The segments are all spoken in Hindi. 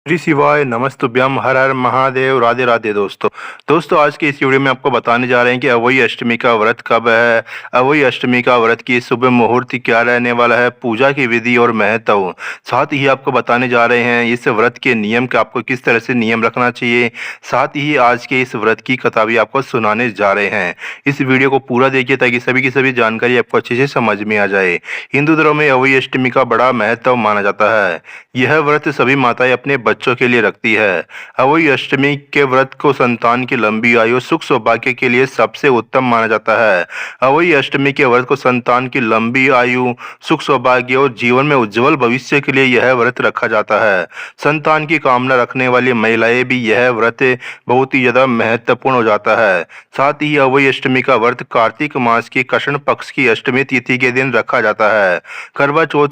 श्री शिवाय नमस्तुभ्यम हर हर महादेव राधे राधे। दोस्तों आज की इस वीडियो में आपको बताने जा रहे हैं कि अवोई अष्टमी का व्रत कब है। अवोई अष्टमी का व्रत की शुभ मुहूर्त क्या रहने वाला है, पूजा की विधि और महत्व, साथ ही आपको बताने जा रहे हैं इस व्रत के नियम का आपको किस तरह से नियम रखना चाहिए। साथ ही आज के इस व्रत की कथा भी आपको सुनाने जा रहे हैं। इस वीडियो को पूरा देखिए ताकि सभी की सभी जानकारी आपको अच्छे से समझ में आ जाए। हिंदू धर्म में अवोई अष्टमी का बड़ा महत्व माना जाता है। यह व्रत सभी माताएं अपने बच्चों के लिए रखती है। अवोई अष्टमी के व्रत को संतान की लंबी आयु सुख सौभाग्य के लिए सबसे उत्तम माना जाता है। अवोई अष्टमी के व्रत को संतान की लंबी आयु, सुख सौभाग्य और जीवन में उज्जवल भविष्य के लिए यह व्रत रखा जाता है। संतान की कामना रखने वाली महिलाएं भी यह व्रत बहुत ही ज्यादा महत्वपूर्ण हो जाता है। साथ ही अवोई अष्टमी का व्रत कार्तिक मास की कृष्ण पक्ष की अष्टमी तिथि के दिन रखा जाता है। करवा चौथ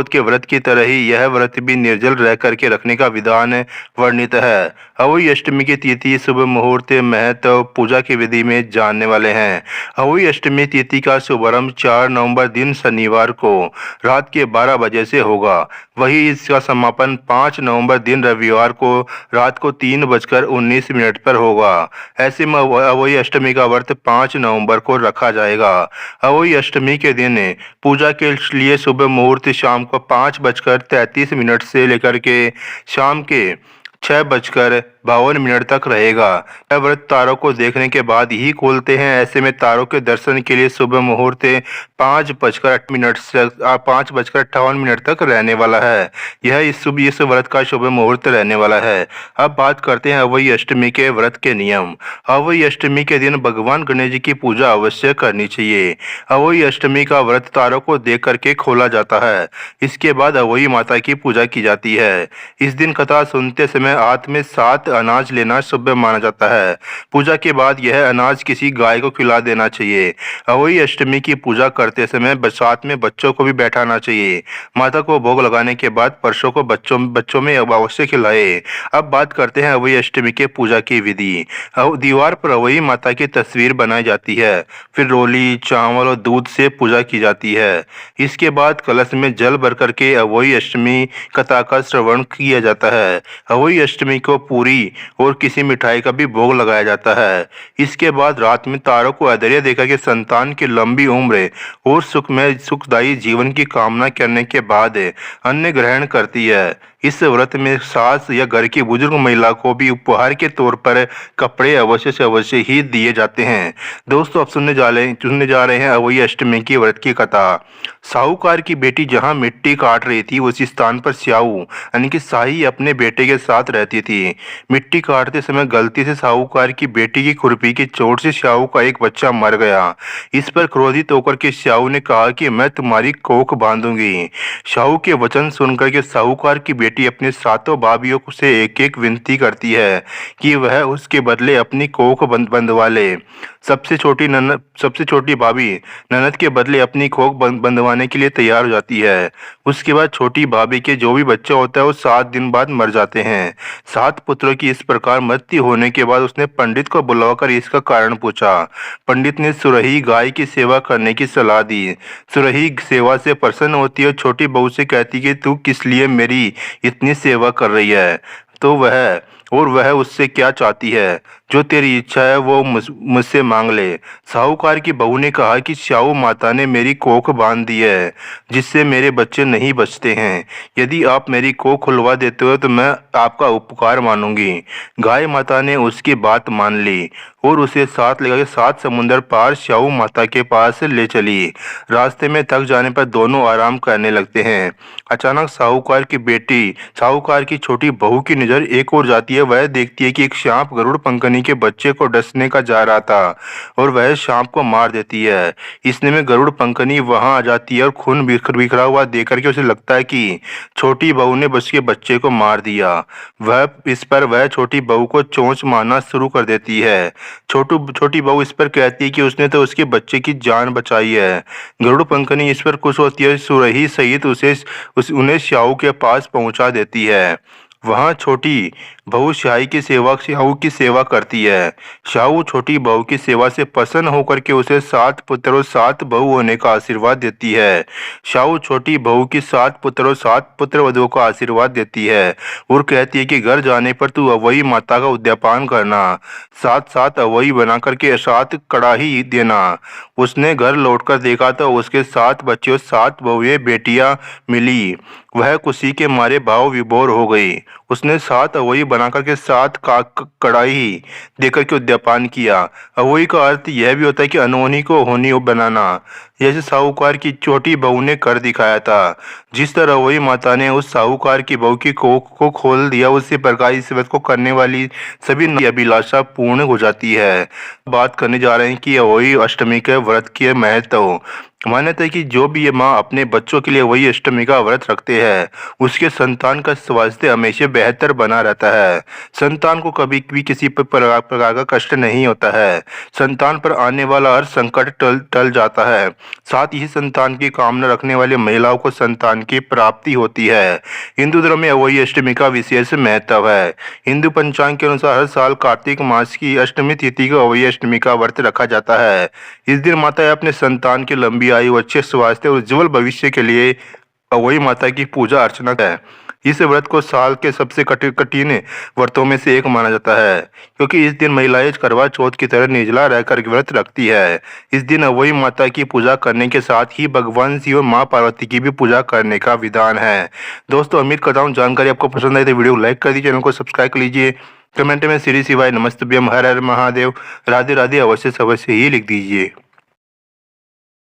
के व्रत की तरह ही यह व्रत भी निर्जल रह करके रखने का विधान वर्णित है। अवोई अष्टमी की तिथि, शुभ मुहूर्त, महत्व, पूजा की विधि में जानने वाले हैं। अवोई अष्टमी तिथि का शुभारंभ 4 नवंबर दिन शनिवार को रात के 12 बजे से होगा। वही इसका समापन 5 नवंबर दिन रविवार को रात को 3:19 पर होगा। ऐसे में अवोई अष्टमी का व्रत 5 नवंबर को रखा जाएगा। अवोई अष्टमी के दिन पूजा के लिए शुभ मुहूर्त शाम को 5:33 से लेकर के शाम के 6:52 तक रहेगा। यह व्रत तारों को देखने के बाद ही खोलते हैं। ऐसे में तारों के दर्शन के लिए शुभ मुहूर्त 5:08 से 5:58 तक रहने वाला है। यह इस व्रत का शुभ मुहूर्त रहने वाला है। अब बात करते हैं अवोई अष्टमी के व्रत के नियम। अवोई अष्टमी के दिन भगवान गणेश जी की पूजा अवश्य करनी चाहिए। अवोई अष्टमी का व्रत तारों को देख करके खोला जाता है। इसके बाद अवोई माता की पूजा की जाती है। इस दिन कथा सुनते समय हाथ में 7 अनाज लेना शुभ माना जाता है। पूजा के बाद यह अनाज किसी गाय को खिला देना चाहिए। अवोई अष्टमी की पूजा करते समय साथ में बच्चों को भी बैठाना चाहिए। माता को भोग लगाने के बाद परसों को बच्चों में अवश्य खिलाए। अब बात करते हैं अवोई अष्टमी के पूजा की विधि। दीवार पर अवोई माता की तस्वीर बनाई जाती है। फिर रोली, चावल और दूध से पूजा की जाती है। इसके बाद कलश में जल भर करके अवोई अष्टमी कथा का श्रवण किया जाता है। अवोई अष्टमी को पूरी और किसी मिठाई का भी भोग लगाया जाता है। इसके बाद रात में तारों को आदर्य देकर के संतान की लंबी उम्र और सुखदायी जीवन की कामना करने के बाद अन्न ग्रहण करती है। इस व्रत में सास या घर की बुजुर्ग महिला को भी उपहार के तौर पर कपड़े अवश्य से अवश्य ही दिए जाते हैं। दोस्तों अब सुनने जा रहे हैं अवोई अष्टमी की व्रत की कथा। साहूकार की बेटी जहां मिट्टी काट रही थी उसी स्थान पर स्याऊ यानी कि साही अपने बेटे के साथ रहती थी। मिट्टी काटते समय गलती से साहूकार की बेटी की खुरपी की चोट से स्याऊ का एक बच्चा मर गया। इस पर क्रोधित होकर के स्याऊ ने कहा कि मैं तुम्हारी कोख बांधूंगी। स्याऊ के वचन सुनकर के साहूकार की बेटी अपने सातों भाभियों से एक एक विनती करती है कि वह उसके बदले अपनी कोख बंधवा ले। सबसे छोटी भाभी ननद के बदले अपनी कोख बंधवाने के लिए तैयार हो जाती है। उसके बाद छोटी भाभी के जो भी बच्चा होता है वो 7 दिन बाद मर जाते हैं। 7 पुत्रों की इस प्रकार मृत्यु होने के बाद उसने पंडित को बुलाकर इसका कारण पूछा। पंडित ने सुरही गाय की सेवा करने की सलाह दी। सुरही सेवा से प्रसन्न होती है और छोटी बहू से कहती कि तू किस लिए मेरी इतनी सेवा कर रही है, तो वह उससे क्या चाहती है, जो तेरी इच्छा है वो मुझसे मांग ले। साहूकार की बहू ने कहा कि स्याऊ माता ने मेरी कोख बांध दी है जिससे मेरे बच्चे नहीं बचते हैं। यदि आप मेरी कोख खुलवा देते हो तो मैं आपका उपकार मानूंगी। गाय माता ने उसकी बात मान ली और उसे साथ लेकर 7 समुंदर पार स्याऊ माता के पास ले चली। रास्ते में थक जाने पर दोनों आराम करने लगते हैं। अचानक साहूकार की छोटी बहू की नजर एक और जाती है। वह देखती है कि एक सांप गरुड़ पंखनी के बच्चे को डसने का जा रहा था और वह सांप को मार देती है। इसने में गरुड़ पंखनी वहां आ जाती है और खून बिखरा हुआ देख करके उसे लगता है कि छोटी बहू ने उसके बच्चे को मार दिया। वह छोटी बहू को चोंच मारना शुरू कर देती है। छोटी बहू इस पर कहती है कि उसने तो उसके बच्चे की जान बचाई है। गरुड़ पंखनी इस पर खुश होती है। सुरही सहित उन्हें स्याऊ के पास पहुंचा देती है। वहाँ छोटी बहू स्याऊ की सेवा करती है। स्याऊ छोटी बहू की सेवा से प्रसन्न होकर के उसे 7 पुत्र और 7 बहू होने का आशीर्वाद देती है। स्याऊ छोटी बहू की 7 पुत्र और 7 पुत्र वधुओं का आशीर्वाद देती है और कहती है कि घर जाने पर तू अवई माता का उद्यापन करना, 7 अवई बना करके 7 कड़ाही देना। उसने घर लौटकर देखा तो उसके 7 बच्चे और 7 बहुएं बेटियां मिली। वह खुशी के मारे भाव विभोर हो गई। उसने 7 अवई बनाकर के 7 कड़ाही देकर के उद्यापन किया। अवई का अर्थ यह भी होता है कि अनहोनी को होनी बनाना, जैसे साहूकार की छोटी बहू ने कर दिखाया था। जिस तरह अवई माता ने उस साहूकार की बहू की कोख को खोल दिया, उसी प्रकार इस व्रत को करने वाली सभी अभिलाषा पूर्ण हो जाती है। बात करने जा रहे हैं कि अवई अष्टमी के व्रत के महत्व। मान्यता है कि जो भी ये माँ अपने बच्चों के लिए वही अष्टमी का व्रत रखते हैं, उसके संतान का स्वास्थ्य हमेशा बेहतर बना रहता है। संतान को कभी भी किसी प्रकार का कष्ट नहीं होता है। संतान पर आने वाला हर संकट टल जाता है। साथ ही संतान की कामना रखने वाली महिलाओं को संतान की प्राप्ति होती है। हिंदू धर्म में अवई अष्टमी का विशेष महत्व है। हिंदू पंचांग के अनुसार हर साल कार्तिक मास की अष्टमी तिथि को अवई अष्टमी का व्रत रखा जाता है। इस दिन माता अपने संतान की लंबी आयु, अच्छे स्वास्थ्य और उज्जवल भविष्य के लिए अवई माता की पूजा अर्चना है। इस व्रत को साल के सबसे कठिन व्रतों में से एक माना जाता है, क्योंकि इस दिन महिलाएं करवा चौथ की तरह निर्जला रहकर व्रत रखती है। इस दिन अवई माता की पूजा करने के साथ ही भगवान शिव और माँ पार्वती की भी पूजा करने का विधान है। दोस्तों, उम्मीद करता हूँ जानकारी आपको पसंद आई तो वीडियो को लाइक कर दीजिए, चैनल को सब्सक्राइब कर लीजिए। कमेंट में श्री शिवाय नमस्तुभ्यम, हर हर महादेव, राधे राधे अवश्य ही लिख दीजिए।